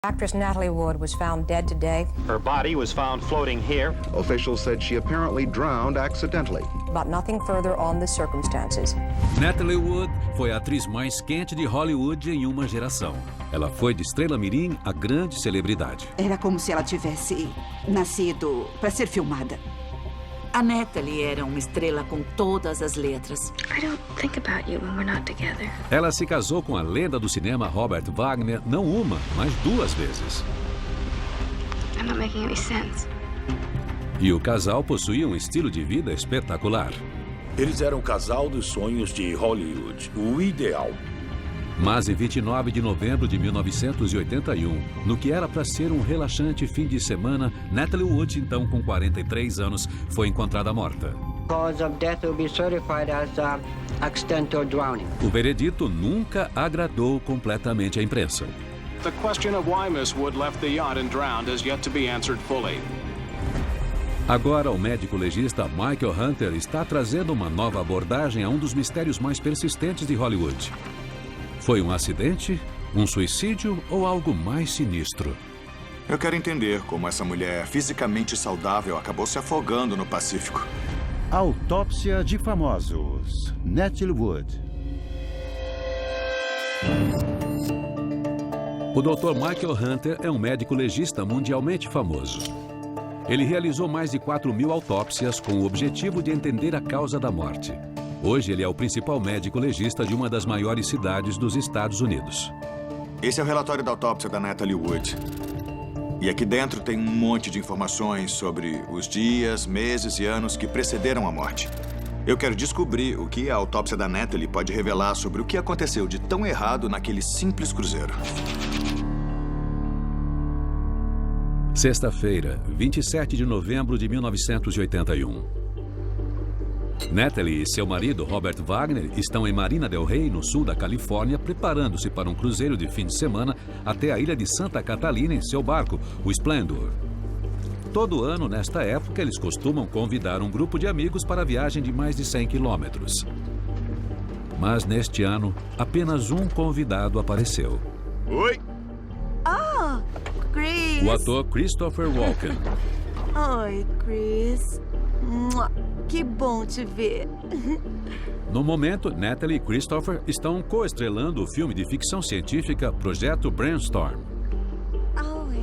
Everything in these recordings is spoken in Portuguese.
Actress Natalie Wood was found dead today. Her body was found floating here. Officials said she apparently drowned accidentally. But nothing further on the circumstances. Natalie Wood foi a atriz mais quente de Hollywood em uma geração. Ela foi de estrela mirim a grande celebridade. Era como se ela tivesse nascido para ser filmada. A Natalie era uma estrela com todas as letras. I don't think about you when we're not together. Ela se casou com a lenda do cinema Robert Wagner não uma, mas duas vezes. I'm not making any sense. E o casal possuía um estilo de vida espetacular. Eles eram o casal dos sonhos de Hollywood, o ideal. Mas em 29 de novembro de 1981, no que era para ser um relaxante fim de semana, Natalie Wood, então com 43 anos, foi encontrada morta. Cause of death will be certified as accidental drowning. O veredito nunca agradou completamente a imprensa. The question of why Miss Wood left the yacht and drowned is yet to be answered fully. Agora, o médico legista Michael Hunter está trazendo uma nova abordagem a um dos mistérios mais persistentes de Hollywood. Foi um acidente, um suicídio ou algo mais sinistro? Eu quero entender como essa mulher fisicamente saudável acabou se afogando no Pacífico. Autópsia de famosos. Natalie Wood. O Dr. Michael Hunter é um médico legista mundialmente famoso. Ele realizou mais de 4.000 autópsias com o objetivo de entender a causa da morte. Hoje, ele é o principal médico legista de uma das maiores cidades dos Estados Unidos. Esse é o relatório da autópsia da Natalie Wood. E aqui dentro tem um monte de informações sobre os dias, meses e anos que precederam a morte. Eu quero descobrir o que a autópsia da Natalie pode revelar sobre o que aconteceu de tão errado naquele simples cruzeiro. Sexta-feira, 27 de novembro de 1981. Natalie e seu marido, Robert Wagner, estão em Marina del Rey, no sul da Califórnia, preparando-se para um cruzeiro de fim de semana até a ilha de Santa Catalina em seu barco, o Splendor. Todo ano, nesta época, eles costumam convidar um grupo de amigos para a viagem de mais de 100 quilômetros. Mas neste ano, apenas um convidado apareceu. Oi! Oh, Chris! O ator Christopher Walken. Oi, Chris. Que bom te ver. No momento, Natalie e Christopher estão coestrelando o filme de ficção científica Projeto Brainstorm.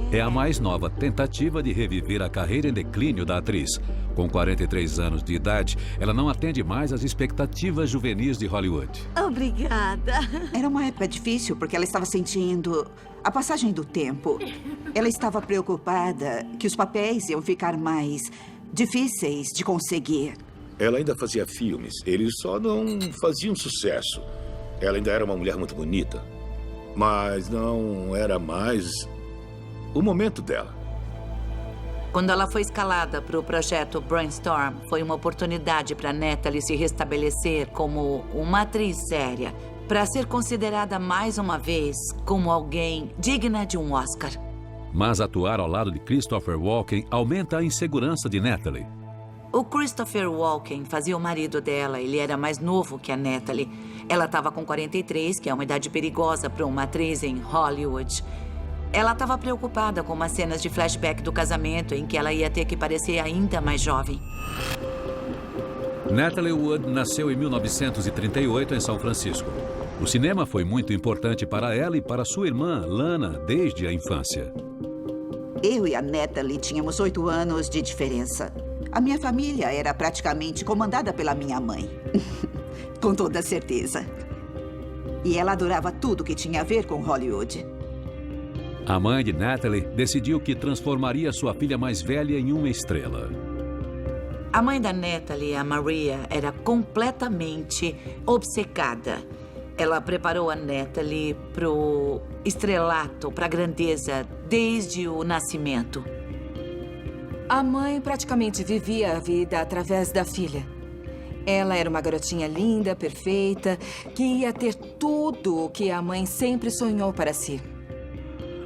É a mais nova tentativa de reviver a carreira em declínio da atriz. Com 43 anos de idade, ela não atende mais às expectativas juvenis de Hollywood. Obrigada. Era uma época difícil porque ela estava sentindo a passagem do tempo. Ela estava preocupada que os papéis iam ficar mais difíceis de conseguir. Ela ainda fazia filmes, eles só não faziam sucesso. Ela ainda era uma mulher muito bonita, mas não era mais o momento dela. Quando ela foi escalada para o projeto Brainstorm, foi uma oportunidade para Natalie se restabelecer como uma atriz séria, para ser considerada mais uma vez como alguém digna de um Oscar. Mas atuar ao lado de Christopher Walken aumenta a insegurança de Natalie. O Christopher Walken fazia o marido dela, ele era mais novo que a Natalie. Ela estava com 43, que é uma idade perigosa para uma atriz em Hollywood. Ela estava preocupada com umas cenas de flashback do casamento em que ela ia ter que parecer ainda mais jovem. Natalie Wood nasceu em 1938 em São Francisco. O cinema foi muito importante para ela e para sua irmã, Lana, desde a infância. Eu e a Natalie tínhamos 8 anos de diferença. A minha família era praticamente comandada pela minha mãe. Com toda certeza. E ela adorava tudo que tinha a ver com Hollywood. A mãe de Natalie decidiu que transformaria sua filha mais velha em uma estrela. A mãe da Natalie, a Maria, era completamente obcecada. Ela preparou a Natalie para o estrelato, para a grandeza, desde o nascimento. A mãe praticamente vivia a vida através da filha. Ela era uma garotinha linda, perfeita, que ia ter tudo o que a mãe sempre sonhou para si.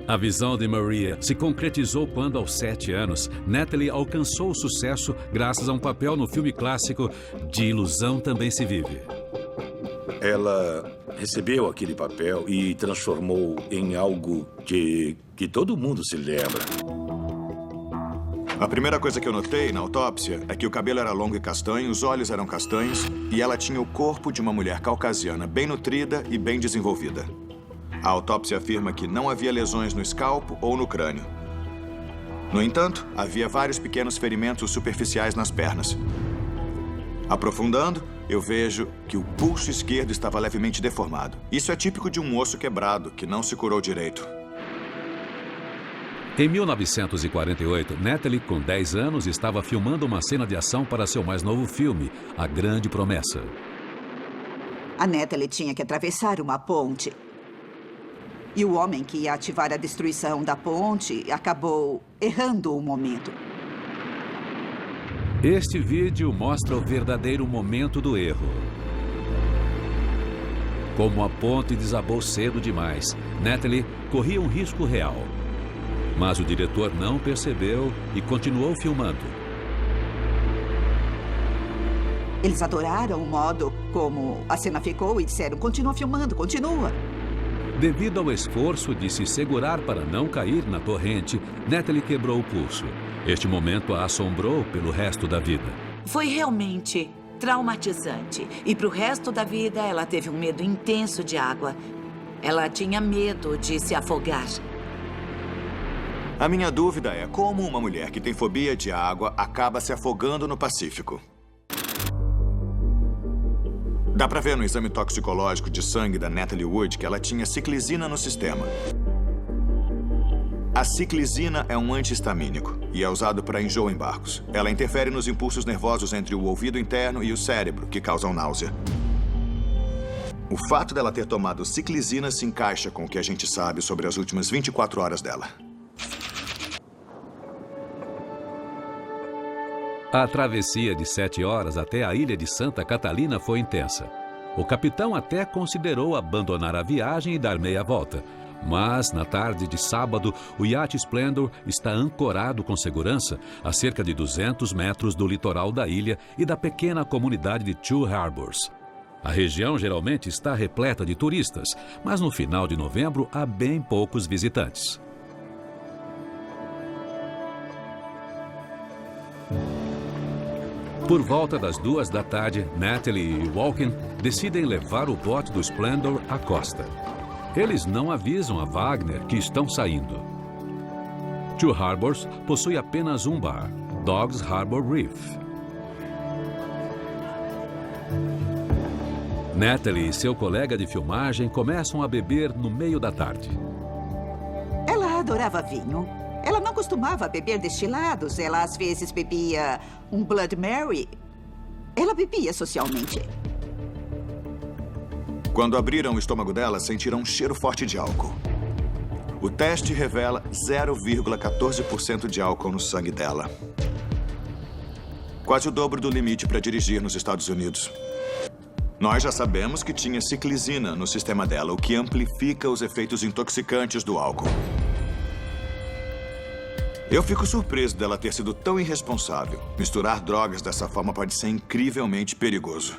A visão de Maria se concretizou quando, aos 7 anos, Natalie alcançou o sucesso graças a um papel no filme clássico De Ilusão Também Se Vive. Ela recebeu aquele papel e transformou em algo que todo mundo se lembra. A primeira coisa que eu notei na autópsia é que o cabelo era longo e castanho, os olhos eram castanhos e ela tinha o corpo de uma mulher caucasiana bem nutrida e bem desenvolvida. A autópsia afirma que não havia lesões no escalpo ou no crânio. No entanto, havia vários pequenos ferimentos superficiais nas pernas. Aprofundando, eu vejo que o pulso esquerdo estava levemente deformado. Isso é típico de um osso quebrado, que não se curou direito. Em 1948, Natalie, com 10 anos, estava filmando uma cena de ação para seu mais novo filme, A Grande Promessa. A Natalie tinha que atravessar uma ponte. E o homem que ia ativar a destruição da ponte acabou errando o momento. Este vídeo mostra o verdadeiro momento do erro. Como a ponte desabou cedo demais, Natalie corria um risco real. Mas o diretor não percebeu e continuou filmando. Eles adoraram o modo como a cena ficou e disseram: continua filmando, continua. Devido ao esforço de se segurar para não cair na torrente, Natalie quebrou o pulso. Este momento a assombrou pelo resto da vida. Foi realmente traumatizante. E para o resto da vida, ela teve um medo intenso de água. Ela tinha medo de se afogar. A minha dúvida é como uma mulher que tem fobia de água acaba se afogando no Pacífico. Dá pra ver no exame toxicológico de sangue da Natalie Wood que ela tinha ciclizina no sistema. A ciclizina é um antihistamínico e é usado para enjoo em barcos. Ela interfere nos impulsos nervosos entre o ouvido interno e o cérebro, que causam náusea. O fato dela ter tomado ciclizina se encaixa com o que a gente sabe sobre as últimas 24 horas dela. A travessia de 7 horas até a ilha de Santa Catalina foi intensa. O capitão até considerou abandonar a viagem e dar meia volta. Mas, na tarde de sábado, o iate Splendor está ancorado com segurança a cerca de 200 metros do litoral da ilha e da pequena comunidade de Two Harbors. A região geralmente está repleta de turistas, mas no final de novembro há bem poucos visitantes. Por volta das 2 da tarde, Natalie e Walken decidem levar o bote do Splendor à costa. Eles não avisam a Wagner que estão saindo. Two Harbors possui apenas um bar, Dogs Harbor Reef. Natalie e seu colega de filmagem começam a beber no meio da tarde. Ela adorava vinho. Ela não costumava beber destilados. Ela, às vezes, bebia um Blood Mary. Ela bebia socialmente. Quando abriram o estômago dela, sentiram um cheiro forte de álcool. O teste revela 0,14% de álcool no sangue dela. Quase o dobro do limite para dirigir nos Estados Unidos. Nós já sabemos que tinha ciclizina no sistema dela, o que amplifica os efeitos intoxicantes do álcool. Eu fico surpreso dela ter sido tão irresponsável. Misturar drogas dessa forma pode ser incrivelmente perigoso.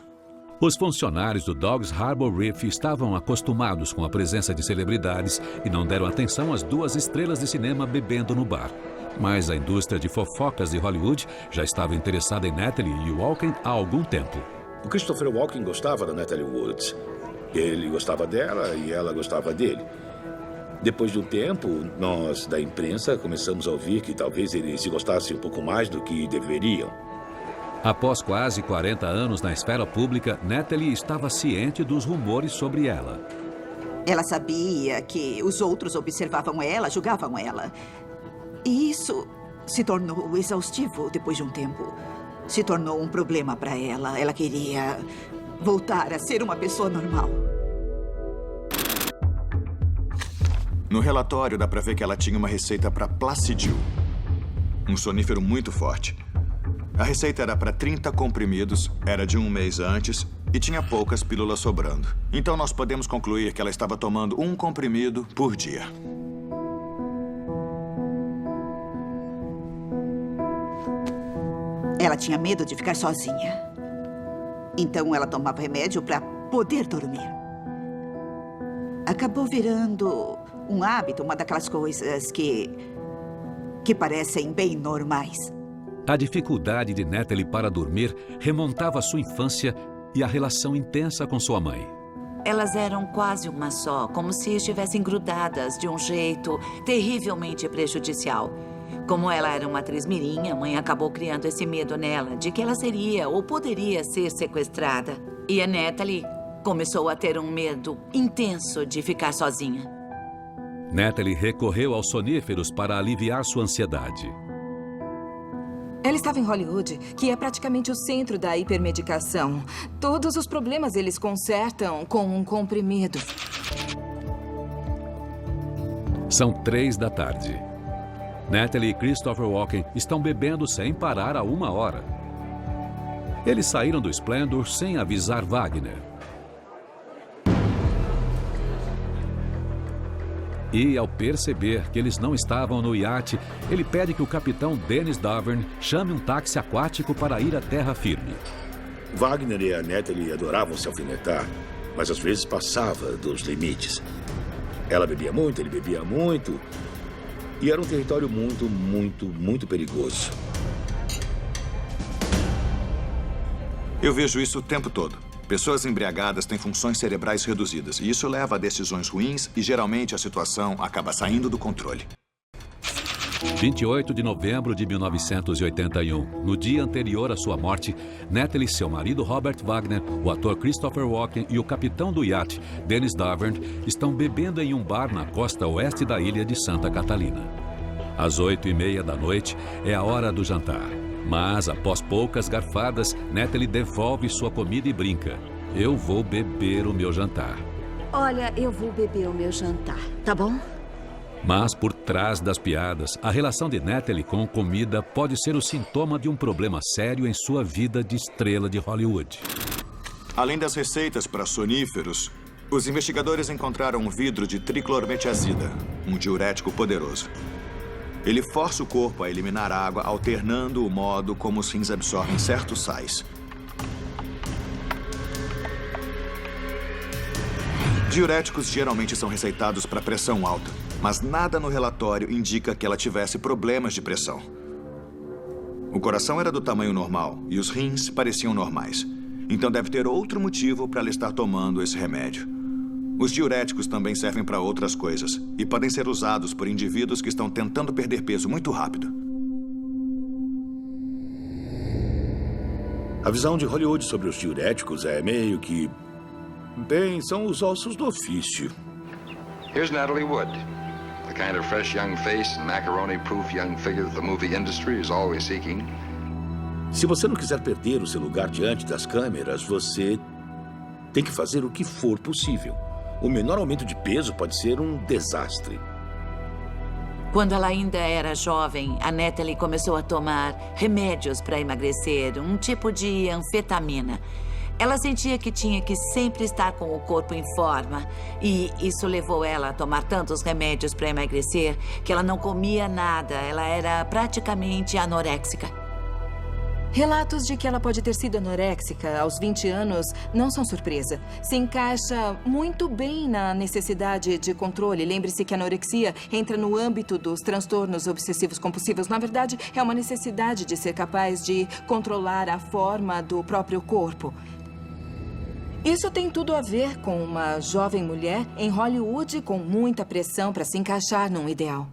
Os funcionários do Dogs Harbor Reef estavam acostumados com a presença de celebridades e não deram atenção às 2 estrelas de cinema bebendo no bar. Mas a indústria de fofocas de Hollywood já estava interessada em Natalie e Walken há algum tempo. O Christopher Walken gostava da Natalie Wood. Ele gostava dela e ela gostava dele. Depois de um tempo, nós, da imprensa, começamos a ouvir que talvez eles se gostassem um pouco mais do que deveriam. Após quase 40 anos na esfera pública, Natalie estava ciente dos rumores sobre ela. Ela sabia que os outros observavam ela, julgavam ela. E isso se tornou exaustivo depois de um tempo. Se tornou um problema para ela. Ela queria voltar a ser uma pessoa normal. No relatório, dá pra ver que ela tinha uma receita para Placidil, um sonífero muito forte. A receita era para 30 comprimidos, era de um mês antes e tinha poucas pílulas sobrando. Então nós podemos concluir que ela estava tomando um comprimido por dia. Ela tinha medo de ficar sozinha. Então ela tomava remédio para poder dormir. acabou virando um hábito, uma daquelas coisas que parecem bem normais. A dificuldade de Natalie para dormir remontava à sua infância e à relação intensa com sua mãe. Elas eram quase uma só, como se estivessem grudadas de um jeito terrivelmente prejudicial. Como ela era uma atriz mirim, a mãe acabou criando esse medo nela de que ela seria ou poderia ser sequestrada. E a Natalie começou a ter um medo intenso de ficar sozinha. Natalie recorreu aos soníferos para aliviar sua ansiedade. Ela estava em Hollywood, que é praticamente o centro da hipermedicação. Todos os problemas eles consertam com um comprimido. São 3 da tarde. Natalie e Christopher Walken estão bebendo sem parar há 1 hora. Eles saíram do Splendor sem avisar Wagner. E, ao perceber que eles não estavam no iate, ele pede que o capitão Dennis Davern chame um táxi aquático para ir à terra firme. Wagner e a Natalie adoravam se alfinetar, mas às vezes passava dos limites. Ela bebia muito, ele bebia muito, e era um território muito perigoso. Eu vejo isso o tempo todo. Pessoas embriagadas têm funções cerebrais reduzidas, e isso leva a decisões ruins e, geralmente, a situação acaba saindo do controle. 28 de novembro de 1981, no dia anterior à sua morte, Natalie, seu marido Robert Wagner, o ator Christopher Walken e o capitão do iate, Dennis Davern, estão bebendo em um bar na costa oeste da ilha de Santa Catalina. Às 8h30 da noite é a hora do jantar. Mas, após poucas garfadas, Natalie devolve sua comida e brinca. Eu vou beber o meu jantar. Olha, eu vou beber o meu jantar, tá bom? Mas, por trás das piadas, a relação de Natalie com comida pode ser o sintoma de um problema sério em sua vida de estrela de Hollywood. Além das receitas para soníferos, os investigadores encontraram um vidro de triclormetiazida, um diurético poderoso. Ele força o corpo a eliminar água, alternando o modo como os rins absorvem certos sais. Diuréticos geralmente são receitados para pressão alta, mas nada no relatório indica que ela tivesse problemas de pressão. O coração era do tamanho normal e os rins pareciam normais. Então deve ter outro motivo para ela estar tomando esse remédio. Os diuréticos também servem para outras coisas e podem ser usados por indivíduos que estão tentando perder peso muito rápido. A visão de Hollywood sobre os diuréticos é meio que... Bem, são os ossos do ofício. Here's Natalie Wood, the kind of fresh young face and macaroni-proof young figure that the movie industry is always seeking. Se você não quiser perder o seu lugar diante das câmeras, você tem que fazer o que for possível. O menor aumento de peso pode ser um desastre. Quando ela ainda era jovem, a Natalie começou a tomar remédios para emagrecer, um tipo de anfetamina. Ela sentia que tinha que sempre estar com o corpo em forma. E isso levou ela a tomar tantos remédios para emagrecer que ela não comia nada. Ela era praticamente anoréxica. Relatos de que ela pode ter sido anoréxica aos 20 anos não são surpresa. Se encaixa muito bem na necessidade de controle. Lembre-se que a anorexia entra no âmbito dos transtornos obsessivos compulsivos. Na verdade, é uma necessidade de ser capaz de controlar a forma do próprio corpo. Isso tem tudo a ver com uma jovem mulher em Hollywood com muita pressão para se encaixar num ideal.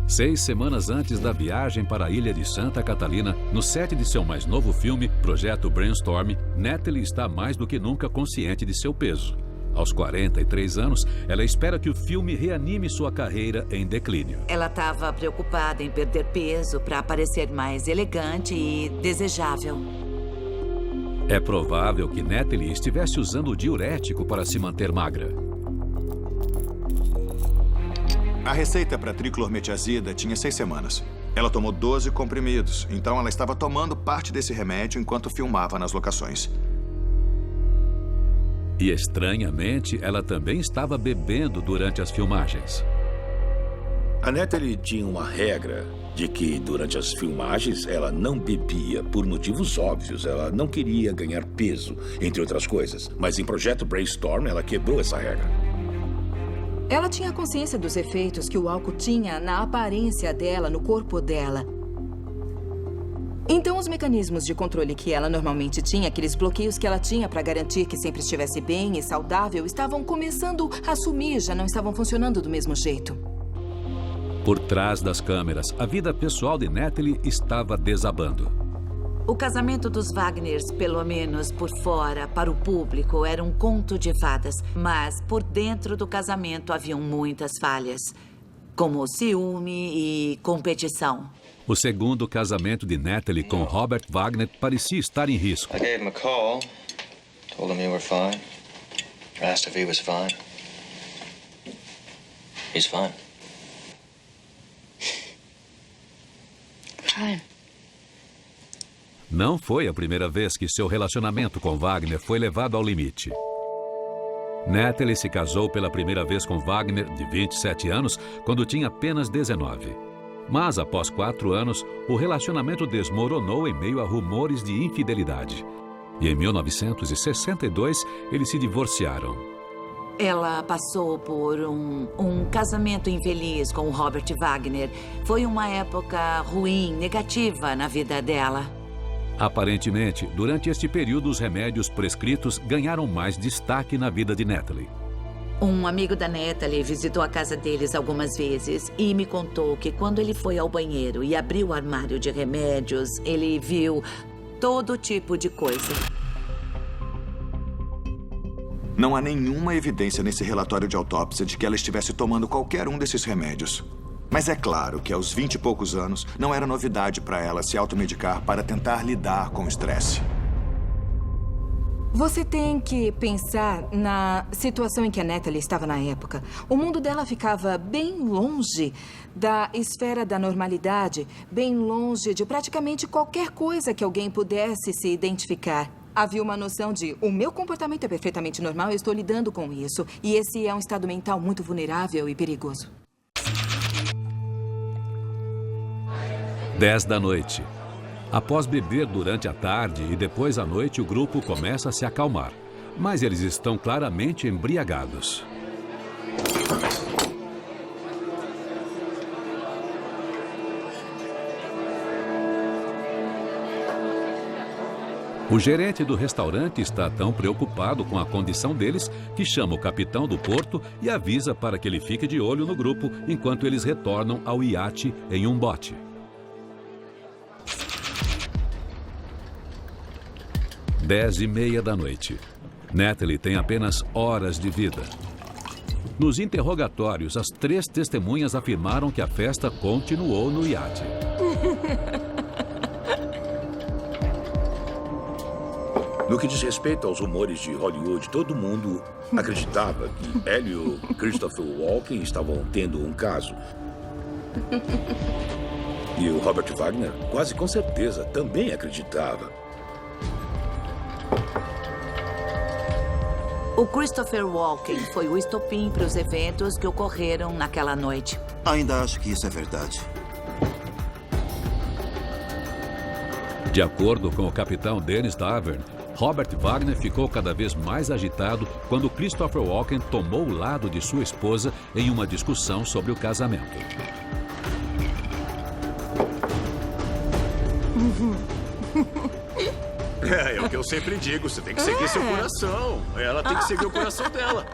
6 semanas antes da viagem para a ilha de Santa Catalina, no set de seu mais novo filme, Projeto Brainstorm, Natalie está mais do que nunca consciente de seu peso. Aos 43 anos, ela espera que o filme reanime sua carreira em declínio. Ela estava preocupada em perder peso para parecer mais elegante e desejável. É provável que Natalie estivesse usando o diurético para se manter magra. A receita para triclormetiazida tinha 6 semanas. Ela tomou 12 comprimidos, então ela estava tomando parte desse remédio enquanto filmava nas locações. E, estranhamente, ela também estava bebendo durante as filmagens. A Natalie tinha uma regra de que, durante as filmagens, ela não bebia por motivos óbvios. Ela não queria ganhar peso, entre outras coisas. Mas em Projeto Brainstorm, ela quebrou essa regra. Ela tinha consciência dos efeitos que o álcool tinha na aparência dela, no corpo dela. Então, os mecanismos de controle que ela normalmente tinha, aqueles bloqueios que ela tinha para garantir que sempre estivesse bem e saudável, estavam começando a sumir, já não estavam funcionando do mesmo jeito. Por trás das câmeras, a vida pessoal de Natalie estava desabando. O casamento dos Wagners, pelo menos por fora, para o público, era um conto de fadas. Mas por dentro do casamento haviam muitas falhas, como ciúme e competição. O segundo casamento de Natalie com Robert Wagner parecia estar em risco. I gave him a call, told him you were fine, asked if he was fine. He's fine. Fine. Não foi a primeira vez que seu relacionamento com Wagner foi levado ao limite. Natalie se casou pela primeira vez com Wagner, de 27 anos, quando tinha apenas 19. Mas, após 4 anos, o relacionamento desmoronou em meio a rumores de infidelidade. E em 1962, eles se divorciaram. Ela passou por um casamento infeliz com o Robert Wagner. Foi uma época ruim, negativa na vida dela. Aparentemente, durante este período, os remédios prescritos ganharam mais destaque na vida de Natalie. Um amigo da Natalie visitou a casa deles algumas vezes e me contou que quando ele foi ao banheiro e abriu o armário de remédios, ele viu todo tipo de coisa. Não há nenhuma evidência nesse relatório de autópsia de que ela estivesse tomando qualquer um desses remédios. Mas é claro que aos 20 e poucos anos não era novidade para ela se automedicar para tentar lidar com o estresse. Você tem que pensar na situação em que a Natalie estava na época. O mundo dela ficava bem longe da esfera da normalidade, bem longe de praticamente qualquer coisa que alguém pudesse se identificar. Havia uma noção de, o meu comportamento é perfeitamente normal, eu estou lidando com isso. E esse é um estado mental muito vulnerável e perigoso. 10 da noite. Após beber durante a tarde e depois à noite, o grupo começa a se acalmar. Mas eles estão claramente embriagados. O gerente do restaurante está tão preocupado com a condição deles que chama o capitão do porto e avisa para que ele fique de olho no grupo enquanto eles retornam ao iate em um bote. 10:30 da noite. Natalie tem apenas horas de vida. Nos interrogatórios, as 3 testemunhas afirmaram que a festa continuou no iate. No que diz respeito aos rumores de Hollywood, todo mundo acreditava que ela e o Christopher Walken estavam tendo um caso. E o Robert Wagner, quase com certeza, também acreditava. O Christopher Walken foi o estopim para os eventos que ocorreram naquela noite. Ainda acho que isso é verdade. De acordo com o capitão Dennis Davern, Robert Wagner ficou cada vez mais agitado quando Christopher Walken tomou o lado de sua esposa em uma discussão sobre o casamento. É o que eu sempre digo, você tem que seguir seu coração. Ela tem que seguir o coração dela.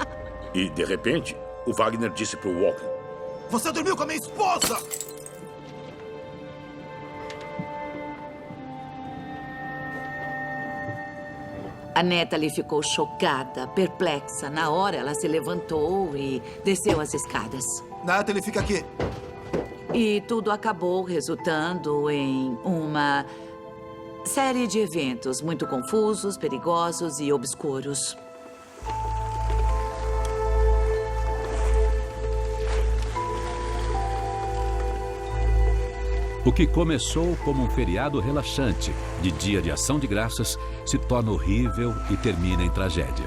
E, de repente, o Wagner disse pro Walken: Você dormiu com a minha esposa! A Natalie ficou chocada, perplexa. Na hora, ela se levantou e desceu as escadas. Natalie, fica aqui. E tudo acabou resultando em uma série de eventos muito confusos, perigosos e obscuros. O que começou como um feriado relaxante de dia de ação de graças se torna horrível e termina em tragédia.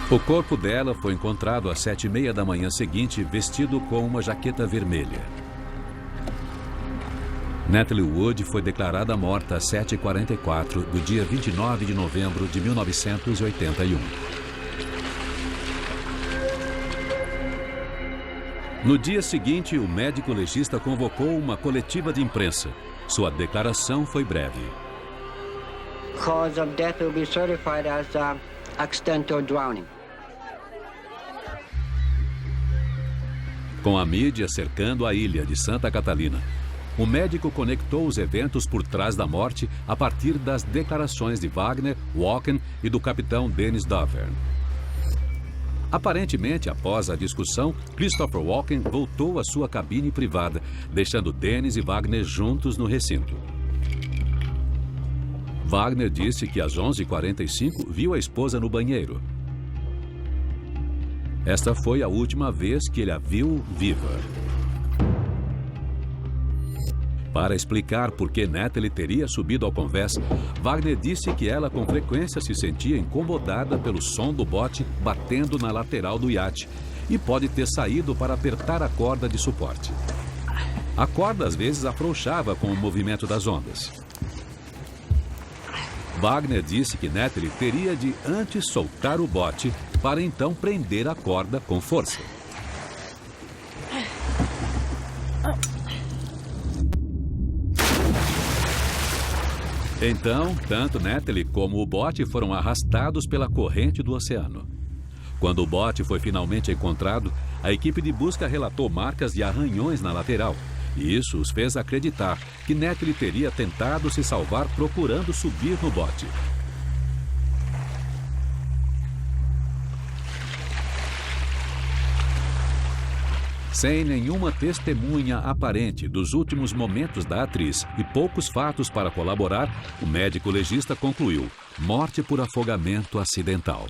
O corpo dela foi encontrado às 7h30 da manhã seguinte, vestido com uma jaqueta vermelha. Natalie Wood foi declarada morta às 7h44 do dia 29 de novembro de 1981. No dia seguinte, o médico legista convocou uma coletiva de imprensa. Sua declaração foi breve. Cause of death will be certified as accidental drowning. Com a mídia cercando a ilha de Santa Catalina, o médico conectou os eventos por trás da morte a partir das declarações de Wagner, Walken e do capitão Dennis Dovern. Aparentemente, após a discussão, Christopher Walken voltou à sua cabine privada, deixando Dennis e Wagner juntos no recinto. Wagner disse que às 11h45 viu a esposa no banheiro. Esta foi a última vez que ele a viu viva. Para explicar por que Natalie teria subido ao convés, Wagner disse que ela com frequência se sentia incomodada pelo som do bote batendo na lateral do iate e pode ter saído para apertar a corda de suporte. A corda às vezes afrouxava com o movimento das ondas. Wagner disse que Natalie teria de antes soltar o bote para então prender a corda com força. Então, tanto Natalie como o bote foram arrastados pela corrente do oceano. Quando o bote foi finalmente encontrado, a equipe de busca relatou marcas de arranhões na lateral. E isso os fez acreditar que Natalie teria tentado se salvar procurando subir no bote. Sem nenhuma testemunha aparente dos últimos momentos da atriz e poucos fatos para colaborar, o médico legista concluiu: morte por afogamento acidental.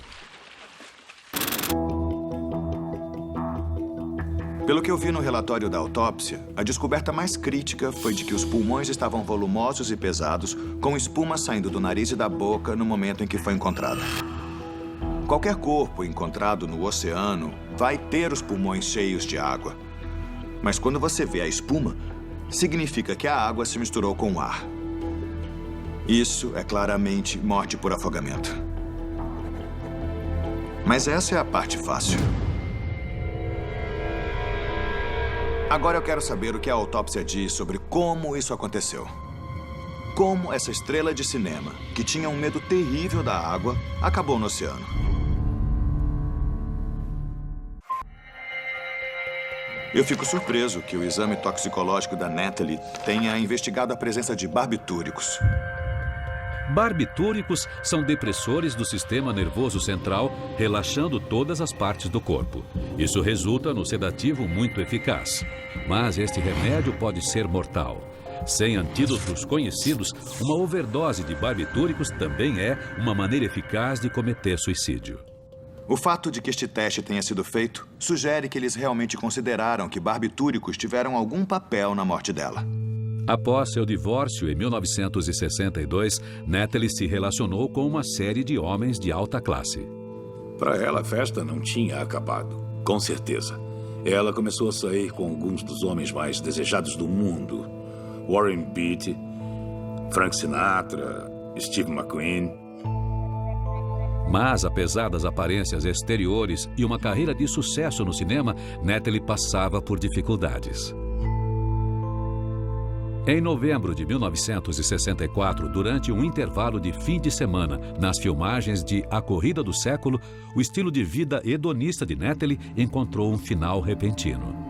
Pelo que eu vi no relatório da autópsia, a descoberta mais crítica foi de que os pulmões estavam volumosos e pesados, com espuma saindo do nariz e da boca no momento em que foi encontrada. Qualquer corpo encontrado no oceano vai ter os pulmões cheios de água. Mas quando você vê a espuma, significa que a água se misturou com o ar. Isso é claramente morte por afogamento. Mas essa é a parte fácil. Agora eu quero saber o que a autópsia diz sobre como isso aconteceu. Como essa estrela de cinema, que tinha um medo terrível da água, acabou no oceano. Eu fico surpreso que o exame toxicológico da Natalie tenha investigado a presença de barbitúricos. Barbitúricos são depressores do sistema nervoso central, relaxando todas as partes do corpo. Isso resulta no sedativo muito eficaz. Mas este remédio pode ser mortal. Sem antídotos conhecidos, uma overdose de barbitúricos também é uma maneira eficaz de cometer suicídio. O fato de que este teste tenha sido feito sugere que eles realmente consideraram que barbitúricos tiveram algum papel na morte dela. Após seu divórcio em 1962, Natalie se relacionou com uma série de homens de alta classe. Para ela, a festa não tinha acabado, com certeza. Ela começou a sair com alguns dos homens mais desejados do mundo. Warren Beatty, Frank Sinatra, Steve McQueen. Mas, apesar das aparências exteriores e uma carreira de sucesso no cinema, Natalie passava por dificuldades. Em novembro de 1964, durante um intervalo de fim de semana, nas filmagens de A Corrida do Século, o estilo de vida hedonista de Natalie encontrou um final repentino.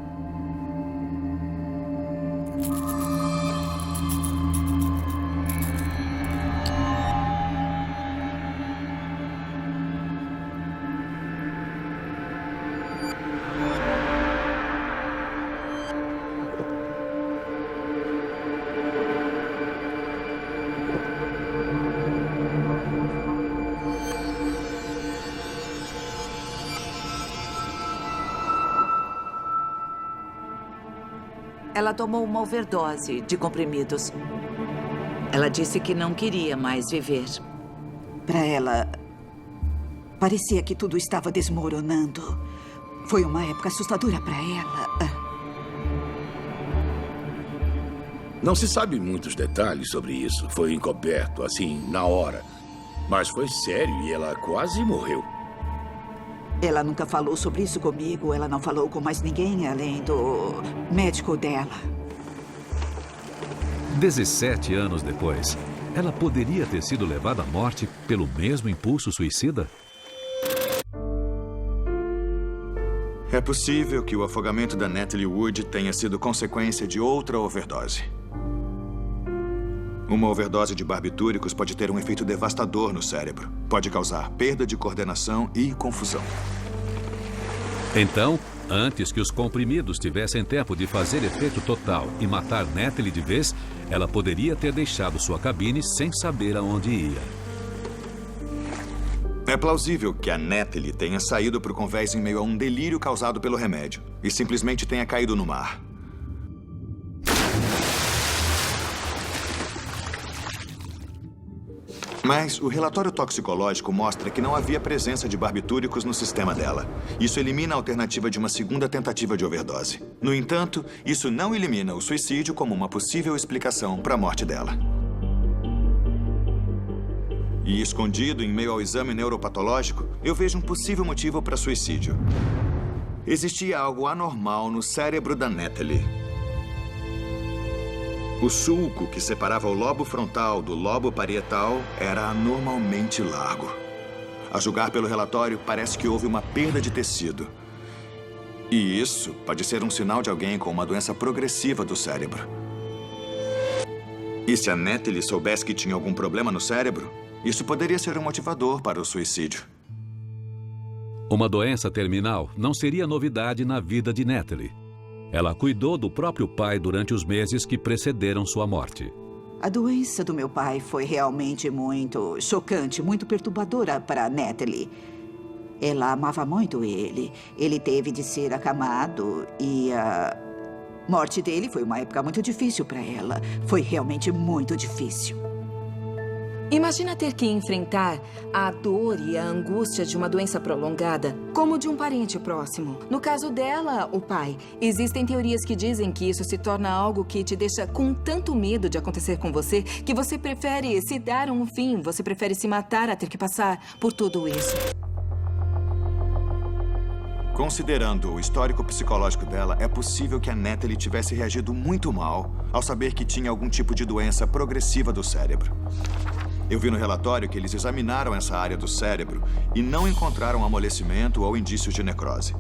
Ela tomou uma overdose de comprimidos. Ela disse que não queria mais viver. Para ela, Parecia que tudo estava desmoronando. Foi uma época assustadora para ela. Não se sabe muitos detalhes sobre isso. Foi encoberto, assim, na hora. Mas foi sério e ela quase morreu. Ela nunca falou sobre isso comigo. Ela não falou com mais ninguém além do médico dela. 17 anos depois, ela poderia ter sido levada à morte pelo mesmo impulso suicida? É possível que o afogamento da Natalie Wood tenha sido consequência de outra overdose. Uma overdose de barbitúricos pode ter um efeito devastador no cérebro. Pode causar perda de coordenação e confusão. Então, antes que os comprimidos tivessem tempo de fazer efeito total e matar Natalie de vez, ela poderia ter deixado sua cabine sem saber aonde ia. É plausível que a Natalie tenha saído para o convés em meio a um delírio causado pelo remédio e simplesmente tenha caído no mar. Mas o relatório toxicológico mostra que não havia presença de barbitúricos no sistema dela. Isso elimina a alternativa de uma segunda tentativa de overdose. No entanto, isso não elimina o suicídio como uma possível explicação para a morte dela. E escondido em meio ao exame neuropatológico, eu vejo um possível motivo para suicídio. Existia algo anormal no cérebro da Natalie. O sulco que separava o lobo frontal do lobo parietal era anormalmente largo. A julgar pelo relatório, parece que houve uma perda de tecido. E isso pode ser um sinal de alguém com uma doença progressiva do cérebro. E se a Natalie soubesse que tinha algum problema no cérebro, isso poderia ser um motivador para o suicídio. Uma doença terminal não seria novidade na vida de Natalie. Ela cuidou do próprio pai durante os meses que precederam sua morte. A doença do meu pai foi realmente muito chocante, muito perturbadora para a Natalie. Ela amava muito ele. Ele teve de ser acamado e a morte dele foi uma época muito difícil para ela. Foi realmente muito difícil. Imagina ter que enfrentar a dor e a angústia de uma doença prolongada, como de um parente próximo. No caso dela, o pai. Existem teorias que dizem que isso se torna algo que te deixa com tanto medo de acontecer com você, que você prefere se dar um fim, você prefere se matar a ter que passar por tudo isso. Considerando o histórico psicológico dela, é possível que a Natalie tivesse reagido muito mal ao saber que tinha algum tipo de doença progressiva do cérebro. Eu vi no relatório que eles examinaram essa área do cérebro e não encontraram amolecimento ou indícios de necrose.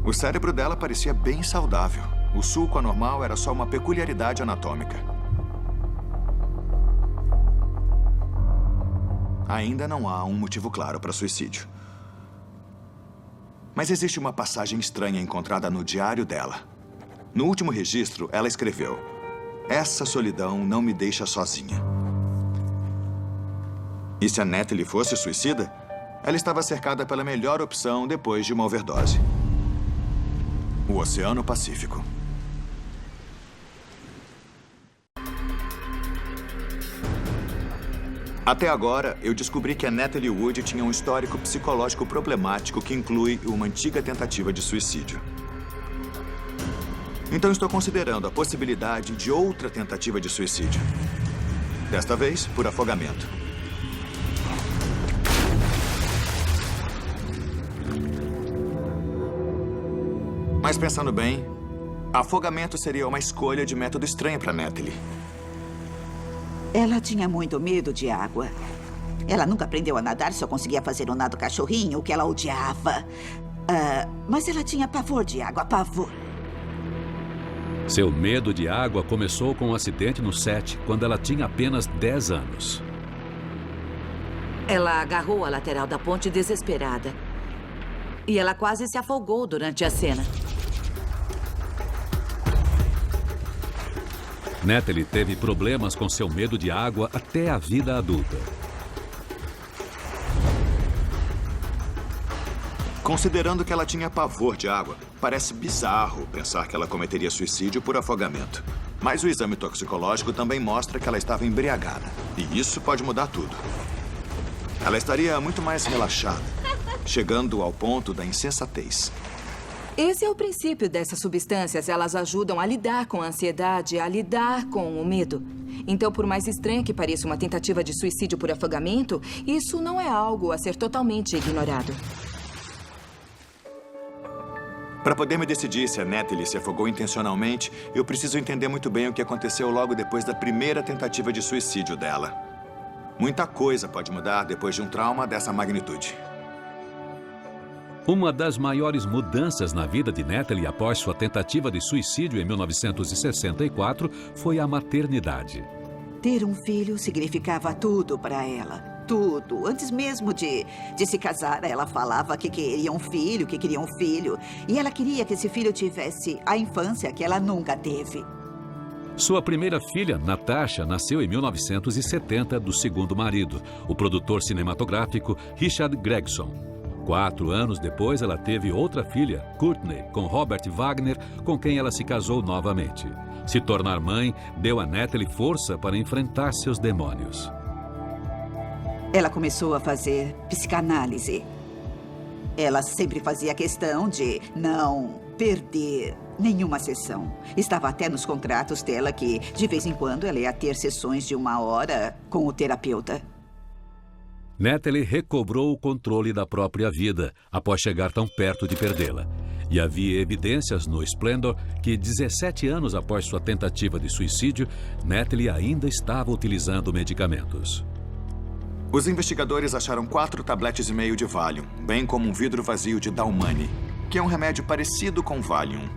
O cérebro dela parecia bem saudável. O sulco anormal era só uma peculiaridade anatômica. Ainda não há um motivo claro para suicídio. Mas existe uma passagem estranha encontrada no diário dela. No último registro, ela escreveu: "Essa solidão não me deixa sozinha." E se a Natalie fosse suicida, ela estava cercada pela melhor opção depois de uma overdose: o Oceano Pacífico. Até agora, eu descobri que a Natalie Wood tinha um histórico psicológico problemático que inclui uma antiga tentativa de suicídio. Então estou considerando a possibilidade de outra tentativa de suicídio. Desta vez, por afogamento. Mas pensando bem, afogamento seria uma escolha de método estranha para Natalie. Ela tinha muito medo de água. Ela nunca aprendeu a nadar, só conseguia fazer o nado cachorrinho, o que ela odiava. Mas ela tinha pavor de água, pavor. Seu medo de água começou com um acidente no set, quando ela tinha apenas 10 anos. Ela agarrou a lateral da ponte desesperada. E ela quase se afogou durante a cena. Natalie teve problemas com seu medo de água até a vida adulta. Considerando que ela tinha pavor de água, parece bizarro pensar que ela cometeria suicídio por afogamento. Mas o exame toxicológico também mostra que ela estava embriagada. E isso pode mudar tudo. ela estaria muito mais relaxada, chegando ao ponto da insensatez. Esse é o princípio dessas substâncias. Elas ajudam a lidar com a ansiedade, a lidar com o medo. Então, por mais estranha que pareça uma tentativa de suicídio por afogamento, isso não é algo a ser totalmente ignorado. Para poder me decidir se a Natalie se afogou intencionalmente, eu preciso entender muito bem o que aconteceu logo depois da primeira tentativa de suicídio dela. Muita coisa pode mudar depois de um trauma dessa magnitude. Uma das maiores mudanças na vida de Natalie após sua tentativa de suicídio em 1964 foi a maternidade. Ter um filho significava tudo para ela. Tudo. Antes mesmo de se casar, ela falava que queria um filho, que queria um filho. E ela queria que esse filho tivesse a infância que ela nunca teve. Sua primeira filha, Natasha, nasceu em 1970 do segundo marido, o produtor cinematográfico Richard Gregson. 4 anos depois, ela teve outra filha, Courtney, com Robert Wagner, com quem ela se casou novamente. Se tornar mãe deu a Natalie força para enfrentar seus demônios. Ela começou a fazer psicanálise. Ela sempre fazia questão de não perder nenhuma sessão. Estava até nos contratos dela que, de vez em quando, ela ia ter sessões de 1 hora com o terapeuta. Natalie recobrou o controle da própria vida após chegar tão perto de perdê-la. E havia evidências no Splendor que, 17 anos após sua tentativa de suicídio, Natalie ainda estava utilizando medicamentos. Os investigadores acharam 4 tabletes e meio de Valium, bem como um vidro vazio de Dalmani, que é um remédio parecido com Valium.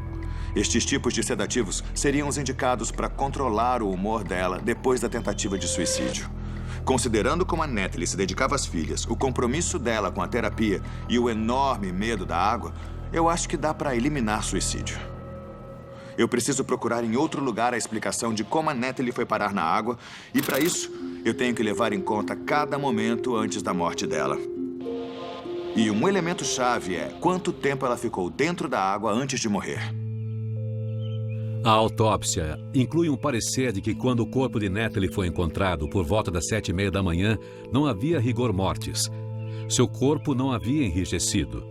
Estes tipos de sedativos seriam os indicados para controlar o humor dela depois da tentativa de suicídio. Considerando como a Natalie se dedicava às filhas, o compromisso dela com a terapia e o enorme medo da água, eu acho que dá para eliminar suicídio. Eu preciso procurar em outro lugar a explicação de como a Natalie foi parar na água e, para isso, eu tenho que levar em conta cada momento antes da morte dela. E um elemento-chave é quanto tempo ela ficou dentro da água antes de morrer. A autópsia inclui um parecer de que quando o corpo de Natalie foi encontrado por volta das 7h30 da manhã, não havia rigor mortis. Seu corpo não havia enrijecido.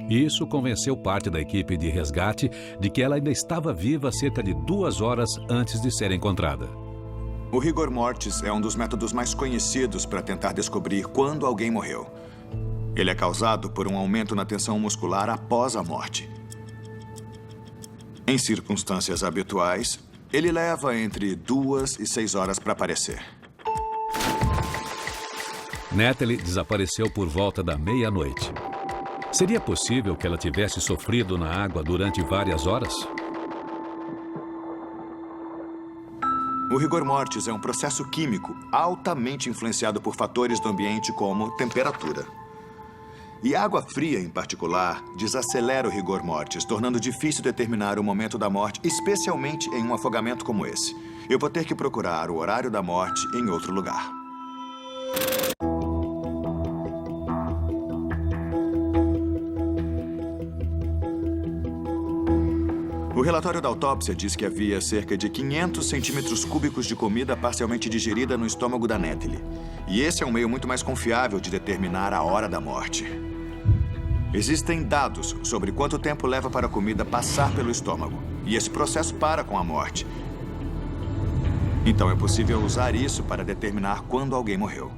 Isso convenceu parte da equipe de resgate de que ela ainda estava viva cerca de 2 horas antes de ser encontrada. O rigor mortis é um dos métodos mais conhecidos para tentar descobrir quando alguém morreu. Ele é causado por um aumento na tensão muscular após a morte. Em circunstâncias habituais, ele leva entre 2 e 6 horas para aparecer. Natalie desapareceu por volta da meia-noite. Seria possível que ela tivesse sofrido na água durante várias horas? O rigor mortis é um processo químico altamente influenciado por fatores do ambiente como temperatura. E água fria, em particular, desacelera o rigor mortis, tornando difícil determinar o momento da morte, especialmente em um afogamento como esse. Eu vou ter que procurar o horário da morte em outro lugar. O relatório da autópsia diz que havia cerca de 500 centímetros cúbicos de comida parcialmente digerida no estômago da Natalie. E esse é um meio muito mais confiável de determinar a hora da morte. Existem dados sobre quanto tempo leva para a comida passar pelo estômago. E esse processo para com a morte. Então é possível usar isso para determinar quando alguém morreu.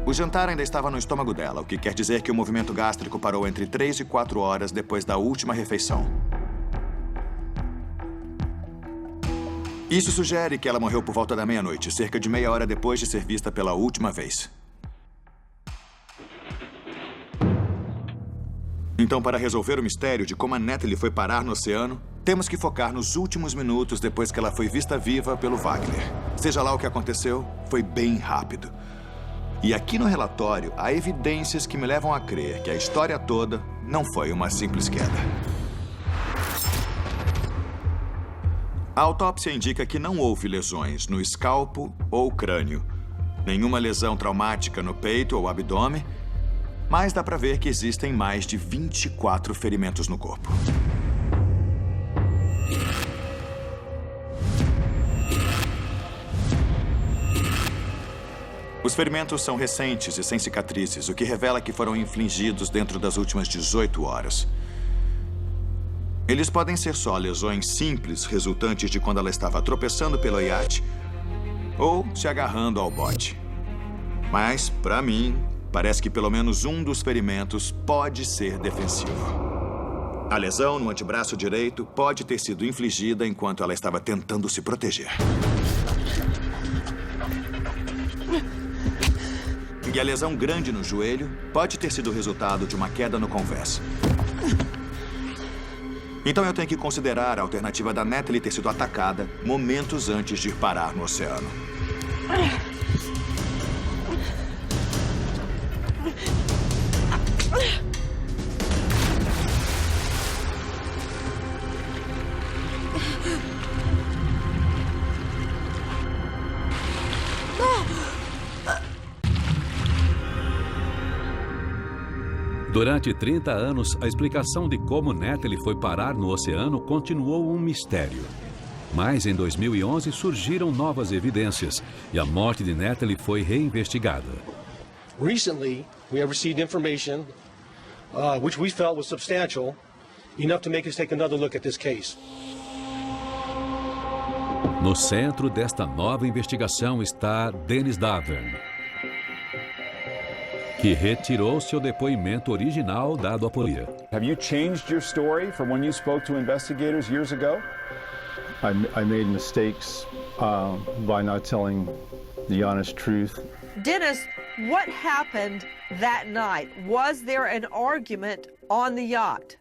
O jantar ainda estava no estômago dela, o que quer dizer que o movimento gástrico parou entre 3 e 4 horas depois da última refeição. Isso sugere que ela morreu por volta da meia-noite, cerca de meia hora depois de ser vista pela última vez. Então, para resolver o mistério de como a Natalie foi parar no oceano, temos que focar nos últimos minutos depois que ela foi vista viva pelo Wagner. Seja lá o que aconteceu, foi bem rápido. E aqui no relatório, há evidências que me levam a crer que a história toda não foi uma simples queda. A autópsia indica que não houve lesões no escalpo ou crânio, nenhuma lesão traumática no peito ou abdômen, mas dá para ver que existem mais de 24 ferimentos no corpo. Os ferimentos são recentes e sem cicatrizes, o que revela que foram infligidos dentro das últimas 18 horas. Eles podem ser só lesões simples, resultantes de quando ela estava tropeçando pelo iate ou se agarrando ao bote. Mas, para mim, parece que pelo menos um dos ferimentos pode ser defensivo. A lesão no antebraço direito pode ter sido infligida enquanto ela estava tentando se proteger. E a lesão grande no joelho pode ter sido resultado de uma queda no convés. Então eu tenho que considerar a alternativa da Natalie ter sido atacada momentos antes de ir parar no oceano. Durante 30 anos, a explicação de como Natalie foi parar no oceano continuou um mistério. Mas em 2011 surgiram novas evidências e a morte de Natalie foi reinvestigada. Recently, we have received information which we felt was substantial enough to make us take another look at this case. No centro desta nova investigação está Dennis Davern, que retirou seu depoimento original dado à polícia. Have you changed your story from when you spoke to investigators years ago? I made mistakes by not telling the honest truth. Dennis, what happened that night? Was there an argument on the yacht?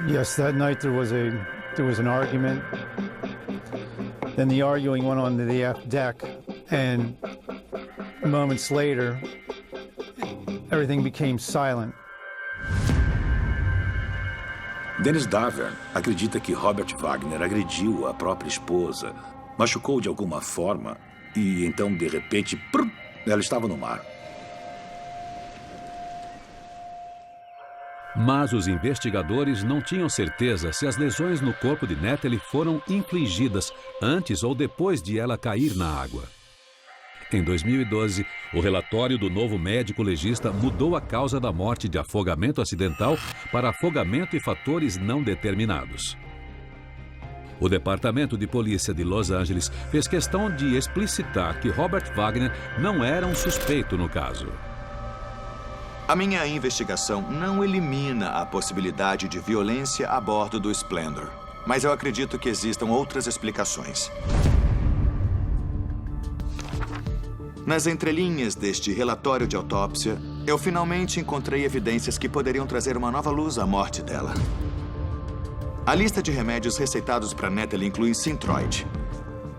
Yes, that night there was an argument. Then the arguing went on to the aft deck, and moments later, everything became silent. Dennis Davern acredita que Robert Wagner agrediu a própria esposa, machucou de alguma forma e então, de repente, ela estava no mar. Mas os investigadores não tinham certeza se as lesões no corpo de Natalie foram infligidas antes ou depois de ela cair na água. Em 2012, o relatório do novo médico legista mudou a causa da morte de afogamento acidental para afogamento e fatores não determinados. O Departamento de Polícia de Los Angeles fez questão de explicitar que Robert Wagner não era um suspeito no caso. A minha investigação não elimina a possibilidade de violência a bordo do Splendor, mas eu acredito que existam outras explicações. Nas entrelinhas deste relatório de autópsia, eu finalmente encontrei evidências que poderiam trazer uma nova luz à morte dela. A lista de remédios receitados para Natalie inclui Synthroid.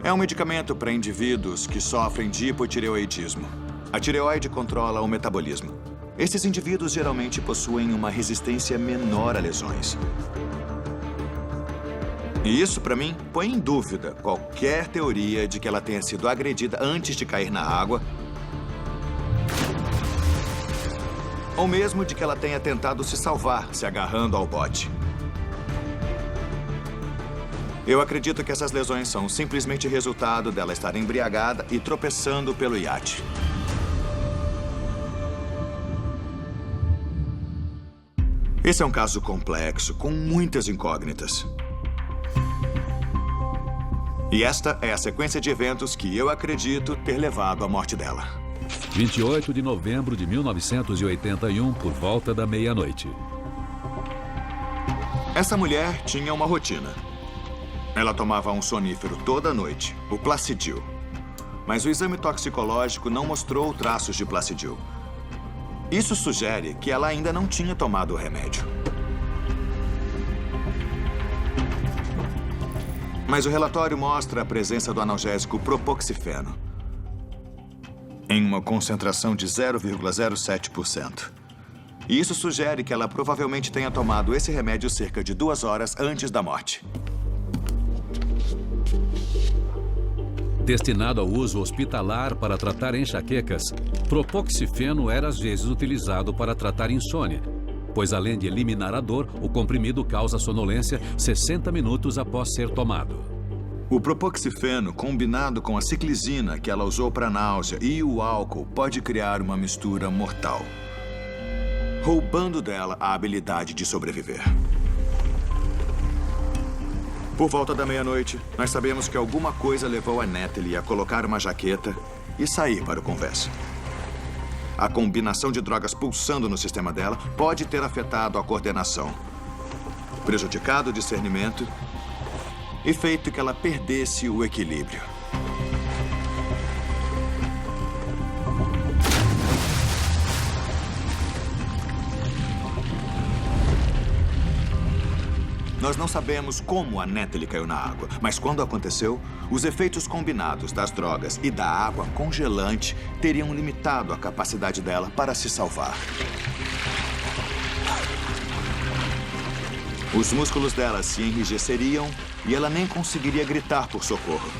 É um medicamento para indivíduos que sofrem de hipotireoidismo. A tireoide controla o metabolismo. Esses indivíduos geralmente possuem uma resistência menor a lesões. E isso, para mim, põe em dúvida qualquer teoria de que ela tenha sido agredida antes de cair na água, ou mesmo de que ela tenha tentado se salvar se agarrando ao bote. Eu acredito que essas lesões são simplesmente resultado dela estar embriagada e tropeçando pelo iate. Esse é um caso complexo, com muitas incógnitas. E esta é a sequência de eventos que eu acredito ter levado à morte dela. 28 de novembro de 1981, por volta da meia-noite. Essa mulher tinha uma rotina. Ela tomava um sonífero toda noite, o Placidil. Mas o exame toxicológico não mostrou traços de Placidil. Isso sugere que ela ainda não tinha tomado o remédio. Mas o relatório mostra a presença do analgésico propoxifeno em uma concentração de 0,07%. E isso sugere que ela provavelmente tenha tomado esse remédio cerca de 2 horas antes da morte. Destinado ao uso hospitalar para tratar enxaquecas, propoxifeno era às vezes utilizado para tratar insônia, pois além de eliminar a dor, o comprimido causa sonolência 60 minutos após ser tomado. O propoxifeno, combinado com a ciclizina que ela usou para náusea e o álcool, pode criar uma mistura mortal, roubando dela a habilidade de sobreviver. Por volta da meia-noite, nós sabemos que alguma coisa levou a Natalie a colocar uma jaqueta e sair para o convés. A combinação de drogas pulsando no sistema dela pode ter afetado a coordenação, prejudicado o discernimento e feito que ela perdesse o equilíbrio. Nós não sabemos como a Natalie caiu na água, mas quando aconteceu, os efeitos combinados das drogas e da água congelante teriam limitado a capacidade dela para se salvar. Os músculos dela se enrijeceriam e ela nem conseguiria gritar por socorro.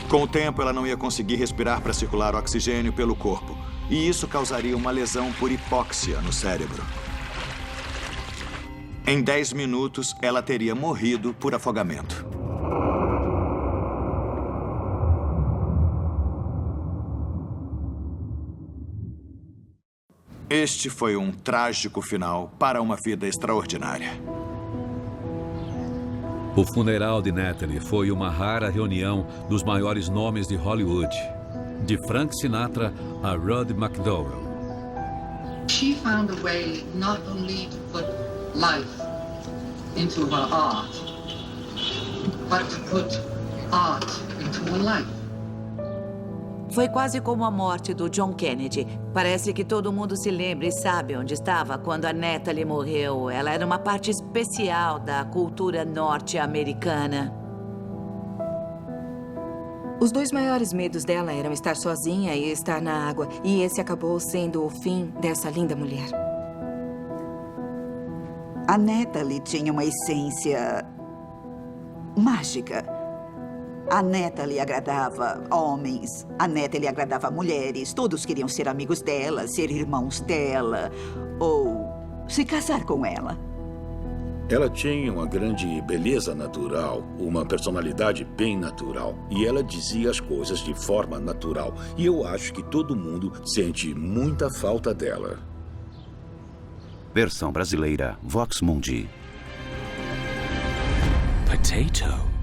Com o tempo, ela não ia conseguir respirar para circular oxigênio pelo corpo, e isso causaria uma lesão por hipóxia no cérebro. Em 10 minutos, ela teria morrido por afogamento. Este foi um trágico final para uma vida extraordinária. O funeral de Natalie foi uma rara reunião dos maiores nomes de Hollywood, de Frank Sinatra a Rod McDowell. She found a way not only to put life into her art, but to put art into her life. Foi quase como a morte do John Kennedy. Parece que todo mundo se lembra e sabe onde estava quando a Natalie morreu. Ela era uma parte especial da cultura norte-americana. Os dois maiores medos dela eram estar sozinha e estar na água. E esse acabou sendo o fim dessa linda mulher. A Natalie tinha uma essência mágica. A Natalie agradava homens, a Natalie agradava mulheres. Todos queriam ser amigos dela, ser irmãos dela, ou se casar com ela. Ela tinha uma grande beleza natural, uma personalidade bem natural. E ela dizia as coisas de forma natural. E eu acho que todo mundo sente muita falta dela. Versão brasileira, Vox Mundi. Potato.